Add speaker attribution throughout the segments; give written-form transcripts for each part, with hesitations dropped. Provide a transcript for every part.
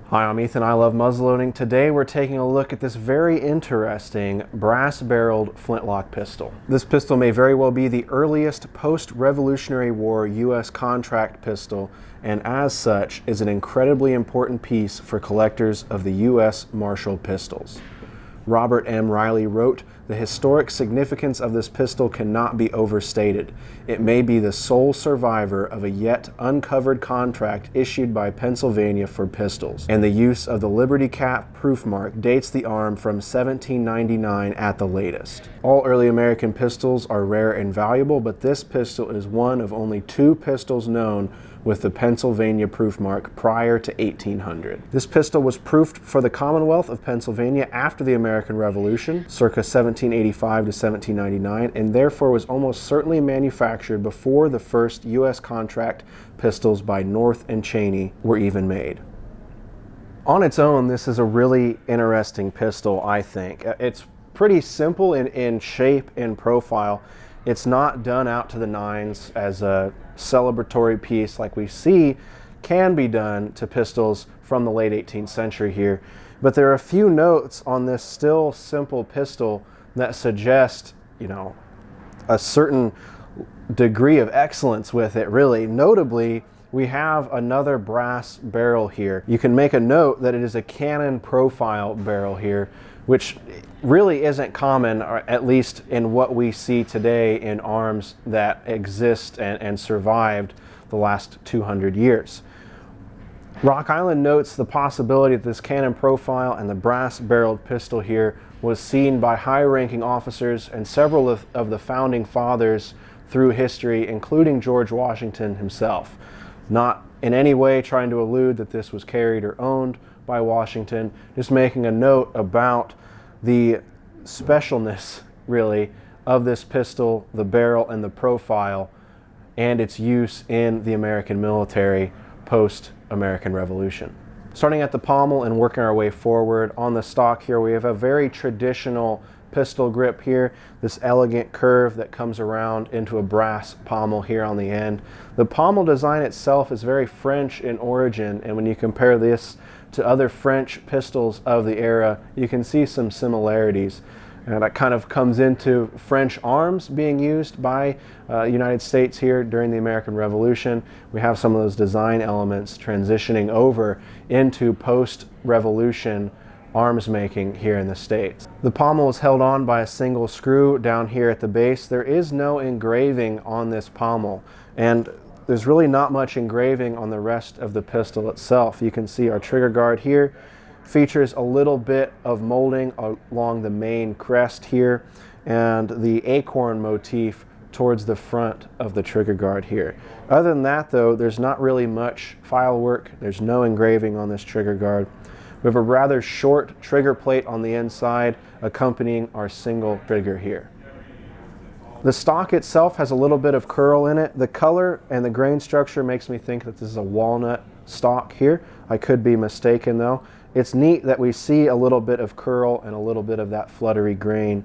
Speaker 1: Hi, I'm Ethan. I love muzzleloading. Today we're taking a look at this very interesting brass-barreled flintlock pistol. This pistol may very well be the earliest post-Revolutionary War U.S. contract pistol, and as such is an incredibly important piece for collectors of the U.S. Martial pistols. Robert M. Reilly wrote, "The historic significance of this pistol cannot be overstated. It may be the sole survivor of a yet uncovered contract issued by Pennsylvania for pistols, and the use of the Liberty Cap proof mark dates the arm from 1799 at the latest." All early American pistols are rare and valuable, but this pistol is one of only two pistols known with the Pennsylvania proof mark prior to 1800. This pistol was proofed for the Commonwealth of Pennsylvania after the American Revolution, circa 1785 to 1799, and therefore was almost certainly manufactured before the first U.S. contract pistols by North and Cheney were even made. On its own, this is a really interesting pistol, I think. It's pretty simple in shape and profile. It's not done out to the nines as a celebratory piece like we see can be done to pistols from the late 18th century here. But there are a few notes on this still simple pistol that suggest, a certain degree of excellence with it, really. Notably, we have another brass barrel here. You can make a note that it is a cannon profile barrel here, which really isn't common, or at least in what we see today in arms that exist and survived the last 200 years. Rock Island notes the possibility that this cannon profile and the brass-barreled pistol here was seen by high-ranking officers and several of the founding fathers through history, including George Washington himself. Not in any way trying to allude that this was carried or owned by Washington, just making a note about the specialness, really, of this pistol, the barrel and the profile, and its use in the American military post-American Revolution. Starting at the pommel and working our way forward, on the stock here we have a very traditional pistol grip here, this elegant curve that comes around into a brass pommel here on the end. The pommel design itself is very French in origin, and when you compare this to other French pistols of the era, you can see some similarities. And that kind of comes into French arms being used by United States here during the American Revolution. We have some of those design elements transitioning over into post-Revolution arms making here in the States. The pommel is held on by a single screw down here at the base. There is no engraving on this pommel, and there's really not much engraving on the rest of the pistol itself. You can see our trigger guard here features a little bit of molding along the main crest here, and the acorn motif towards the front of the trigger guard here. Other than that, though, there's not really much file work. There's no engraving on this trigger guard. We have a rather short trigger plate on the inside accompanying our single trigger here. The stock itself has a little bit of curl in it. The color and the grain structure makes me think that this is a walnut stock here. I could be mistaken though. It's neat that we see a little bit of curl and a little bit of that fluttery grain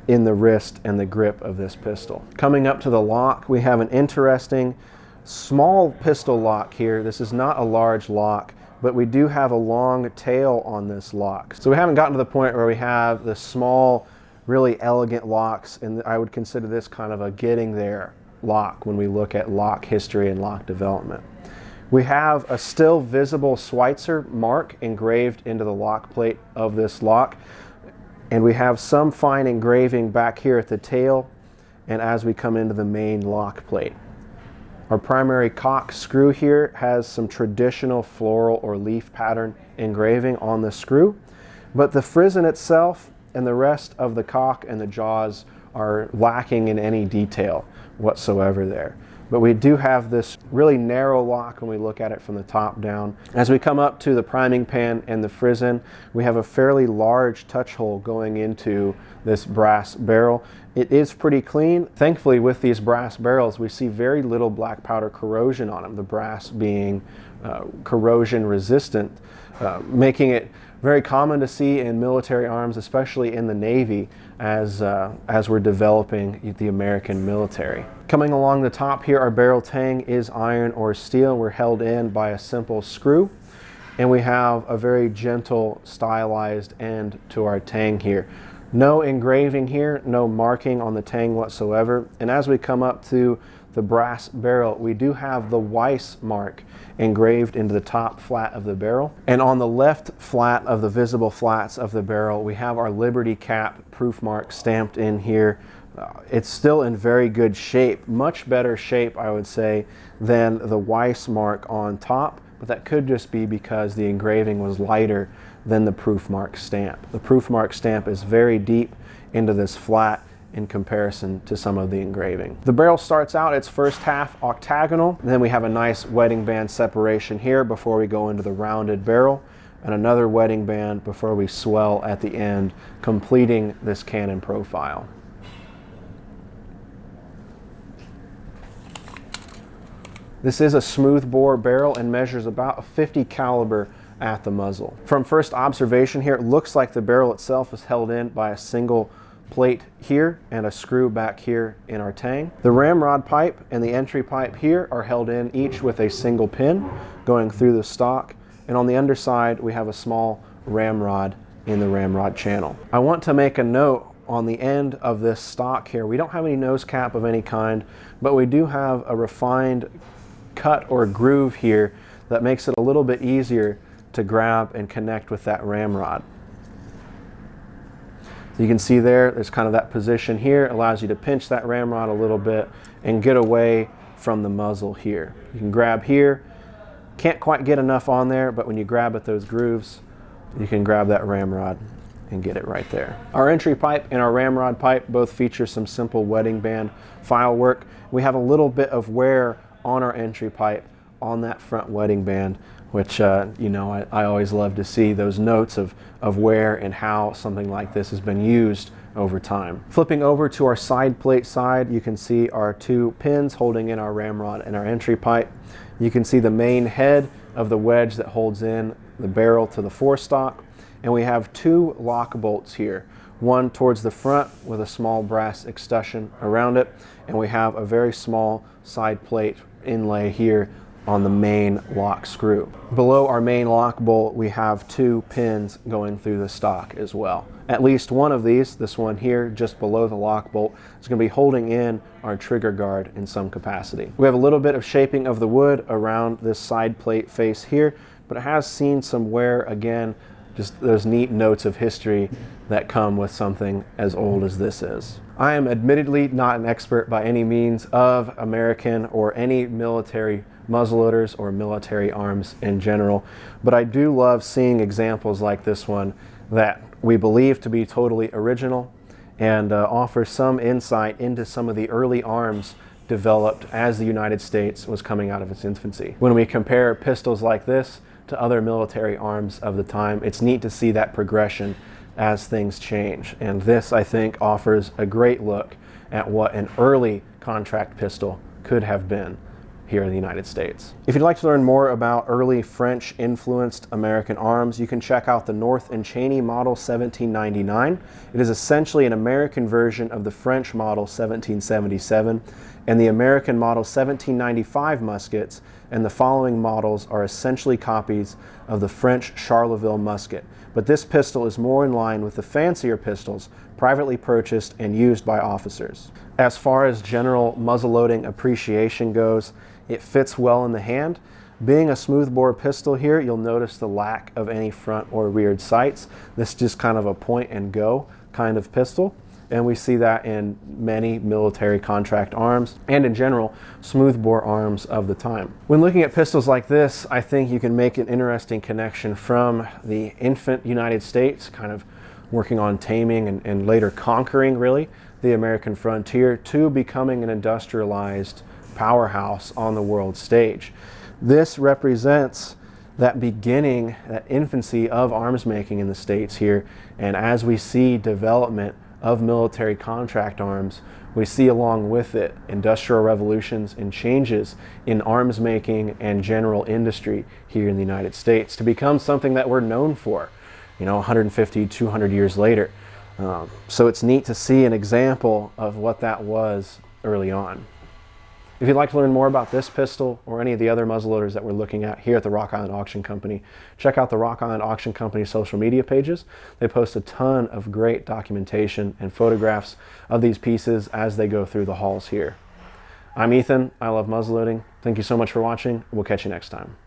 Speaker 1: in the wrist and the grip of this pistol. Coming up to the lock, we have an interesting small pistol lock here. This is not a large lock, but we do have a long tail on this lock. So we haven't gotten to the point where we have the small, really elegant locks, and I would consider this kind of a getting there lock when we look at lock history and lock development. We have a still visible Schweitzer mark engraved into the lock plate of this lock, and we have some fine engraving back here at the tail and as we come into the main lock plate. Our primary cock screw here has some traditional floral or leaf pattern engraving on the screw, but the frizzen itself and the rest of the cock and the jaws are lacking in any detail whatsoever there. But we do have this really narrow lock when we look at it from the top down. As we come up to the priming pan and the frizzen, we have a fairly large touch hole going into this brass barrel. It is pretty clean. Thankfully, with these brass barrels, we see very little black powder corrosion on them, the brass being corrosion resistant, making it very common to see in military arms, especially in the Navy, as we're developing the American military. Coming along the top here, our barrel tang is iron or steel. We're held in by a simple screw. and we have a very gentle stylized end to our tang here. No engraving here, no marking on the tang whatsoever. And as we come up to the brass barrel, we do have the U.S. mark engraved into the top flat of the barrel. And on the left flat of the visible flats of the barrel, we have our Liberty Cap proof mark stamped in here. It's still in very good shape, much better shape, I would say, than the U.S. mark on top, but that could just be because the engraving was lighter than the proof mark stamp. The proof mark stamp is very deep into this flat in comparison to some of the engraving. The barrel starts out its first half octagonal, and then we have a nice wedding band separation here before we go into the rounded barrel, and another wedding band before we swell at the end, completing this cannon profile. This is a smooth bore barrel and measures about a 50 caliber at the muzzle. From first observation here, it looks like the barrel itself is held in by a single plate here and a screw back here in our tang. The ramrod pipe and the entry pipe here are held in each with a single pin going through the stock, and on the underside we have a small ramrod in the ramrod channel. I want to make a note on the end of this stock here. We don't have any nose cap of any kind, but we do have a refined cut or groove here that makes it a little bit easier to grab and connect with that ramrod. So you can see there's kind of that position here. It allows you to pinch that ramrod a little bit and get away from the muzzle here. You can grab here. Can't quite get enough on there, but when you grab at those grooves, you can grab that ramrod and get it right there. Our entry pipe and our ramrod pipe both feature some simple wedding band file work. We have a little bit of wear on our entry pipe on that front wedding band, which you know, I always love to see those notes of where and how something like this has been used over time. Flipping over to our side plate side, you can see our two pins holding in our ramrod and our entry pipe. You can see the main head of the wedge that holds in the barrel to the forestock, and we have two lock bolts here, one towards the front with a small brass extension around it, and we have a very small side plate inlay here on the main lock screw. Below our main lock bolt, we have two pins going through the stock as well. At least one of these, this one here just below the lock bolt, is going to be holding in our trigger guard in some capacity. We have a little bit of shaping of the wood around this side plate face here, but it has seen some wear again, just those neat notes of history that come with something as old as this is. I am admittedly not an expert by any means of American or any military muzzleloaders or military arms in general, but I do love seeing examples like this one that we believe to be totally original and offer some insight into some of the early arms developed as the United States was coming out of its infancy. When we compare pistols like this to other military arms of the time, it's neat to see that progression as things change. And this, I think, offers a great look at what an early contract pistol could have been here in the United States. If you'd like to learn more about early French-influenced American arms, you can check out the North & Cheney Model 1799. It is essentially an American version of the French Model 1777 and the American Model 1795 muskets, and the following models are essentially copies of the French Charleville musket. But this pistol is more in line with the fancier pistols privately purchased and used by officers. As far as general muzzleloading appreciation goes, it fits well in the hand. Being a smoothbore pistol here, you'll notice the lack of any front or rear sights. This is just kind of a point and go kind of pistol, and we see that in many military contract arms and in general smoothbore arms of the time. When looking at pistols like this, I think you can make an interesting connection from the infant United States, kind of working on taming and later conquering really the American frontier, to becoming an industrialized powerhouse on the world stage. This represents that beginning, that infancy of arms making in the States here, and as we see development of military contract arms, we see along with it industrial revolutions and changes in arms making and general industry here in the United States to become something that we're known for, you know, 150, 200 years later. So it's neat to see an example of what that was early on. If you'd like to learn more about this pistol or any of the other muzzleloaders that we're looking at here at the Rock Island Auction Company, check out the Rock Island Auction Company social media pages. They post a ton of great documentation and photographs of these pieces as they go through the hauls here. I'm Ethan. I love muzzleloading. Thank you so much for watching. We'll catch you next time.